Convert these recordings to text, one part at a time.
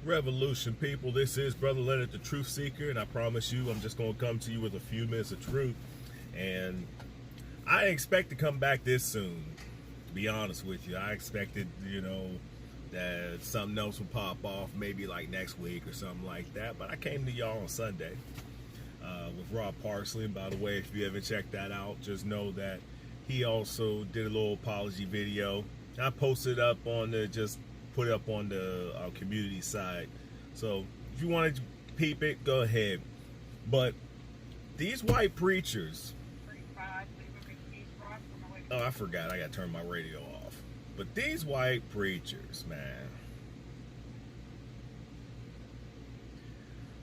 Revolution, people. This is Brother Leonard, the Truth Seeker, and I promise you I'm just going to come to you with a few minutes of truth. And I expect to come back this soon, to be honest with you. I expected, that something else would pop off maybe like next week or something like that. But I came to y'all on Sunday with Rob Parsley. And by the way, if you haven't checked that out, just know that he also did a little apology video. I posted up on put it up on the community side. So if you want to peep it, go ahead. But these white preachers, oh, I forgot, I gotta turn my radio off. But these white preachers, man.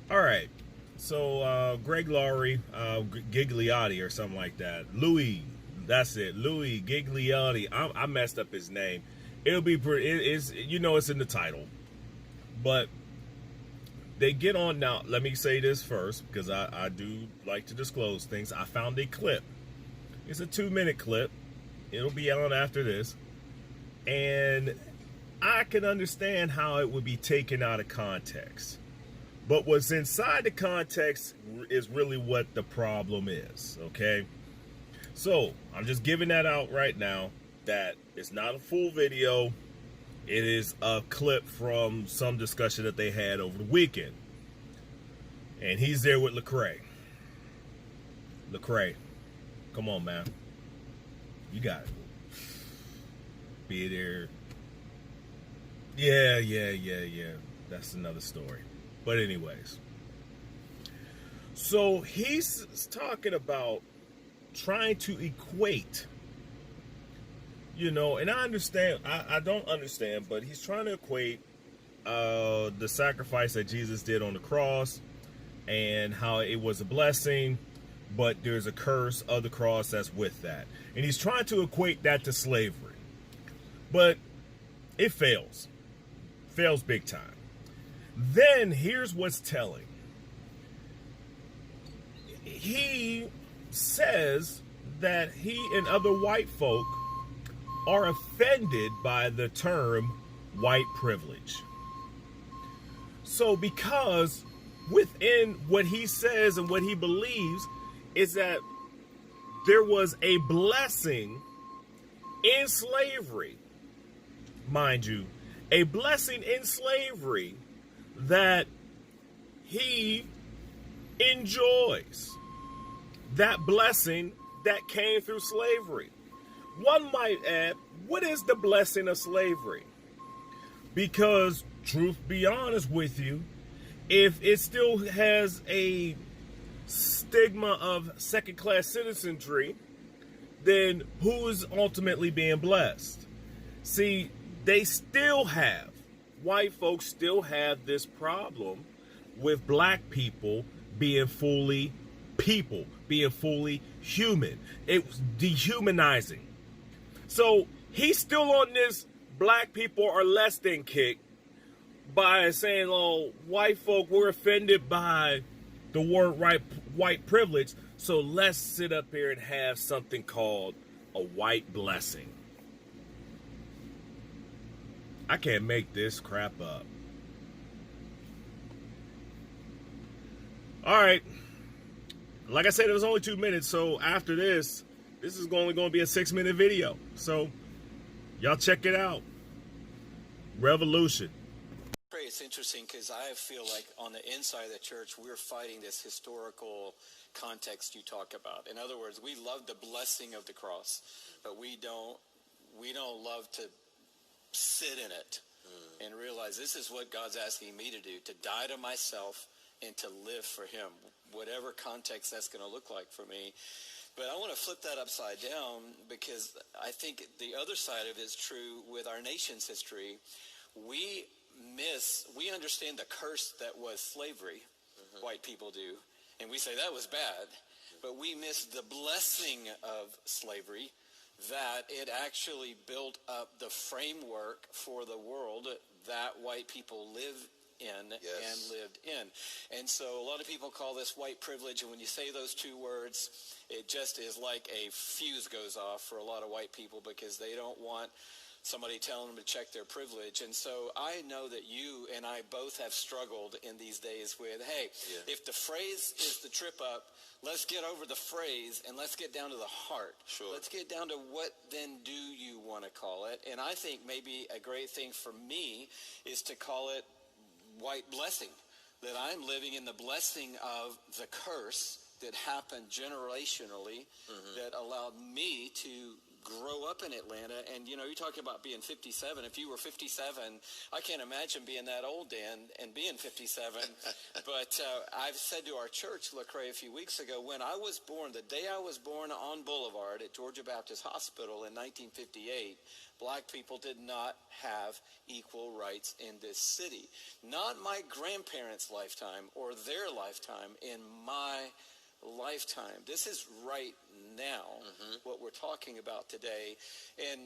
All right, so Greg Laurie, Gigliotti or something like that. Louie, that's it, Louie Gigliotti. I messed up his name. It'll be pretty, it's in the title. But they get on now. Let me say this first, because I do like to disclose things. I found a clip. It's a 2-minute clip. It'll be on after this. And I can understand how it would be taken out of context. But what's inside the context is really what the problem is, okay? So, I'm just giving that out right now. That it's not a full video. It is a clip from some discussion that they had over the weekend. And he's there with Lecrae. Lecrae, come on, man. You got it. Be there. Yeah. That's another story. But anyways. So he's talking about trying to equate, and I understand, I don't understand, but he's trying to equate the sacrifice that Jesus did on the cross and how it was a blessing, but there's a curse of the cross that's with that. And he's trying to equate that to slavery. But it fails. Fails big time. Then here's what's telling. He says that he and other white folk are offended by the term white privilege. So because within what he says and what he believes is that there was a blessing in slavery, mind you, a blessing in slavery that he enjoys. That blessing that came through slavery. One might add, what is the blessing of slavery? Because, truth be honest with you, if it still has a stigma of second-class citizenry, then who is ultimately being blessed? See, white folks still have this problem with black people being fully people, being fully human. It was dehumanizing. So he's still on this black people are less than kick by saying, oh, white folk were offended by the word white privilege, so let's sit up here and have something called a white blessing. I can't make this crap up. All right. Like I said, it was only 2 minutes, so after this is only going to be a 6-minute video. So, y'all check it out. Revolution. It's interesting because I feel like on the inside of the church, we're fighting this historical context you talk about. In other words, we love the blessing of the cross, but we don't love to sit in it and realize this is what God's asking me to do, to die to myself and to live for him, whatever context that's going to look like for me. But I want to flip that upside down because I think the other side of it is true with our nation's history. We understand the curse that was slavery, white people do, and we say that was bad, but we miss the blessing of slavery, that it actually built up the framework for the world that white people live in and lived in. And so a lot of people call this white privilege, and when you say those two words, it just is like a fuse goes off for a lot of white people because they don't want somebody telling them to check their privilege. And so I know that you and I both have struggled in these days with, hey, if the phrase is the trip up, let's get over the phrase and let's get down to the heart. Sure. Let's get down to what then do you want to call it. And I think maybe a great thing for me is to call it white blessing, that I'm living in the blessing of the curse that happened generationally that allowed me to grow up in Atlanta. And, you know, you're talking about being 57. If you were 57, I can't imagine being that old, Dan, and being 57. But I've said to our church, Lecrae, a few weeks ago, when I was born, the day I was born on Boulevard at Georgia Baptist Hospital in 1958, black people did not have equal rights in this city. Not my grandparents' lifetime or their lifetime, in my lifetime. This is right now what we're talking about today. And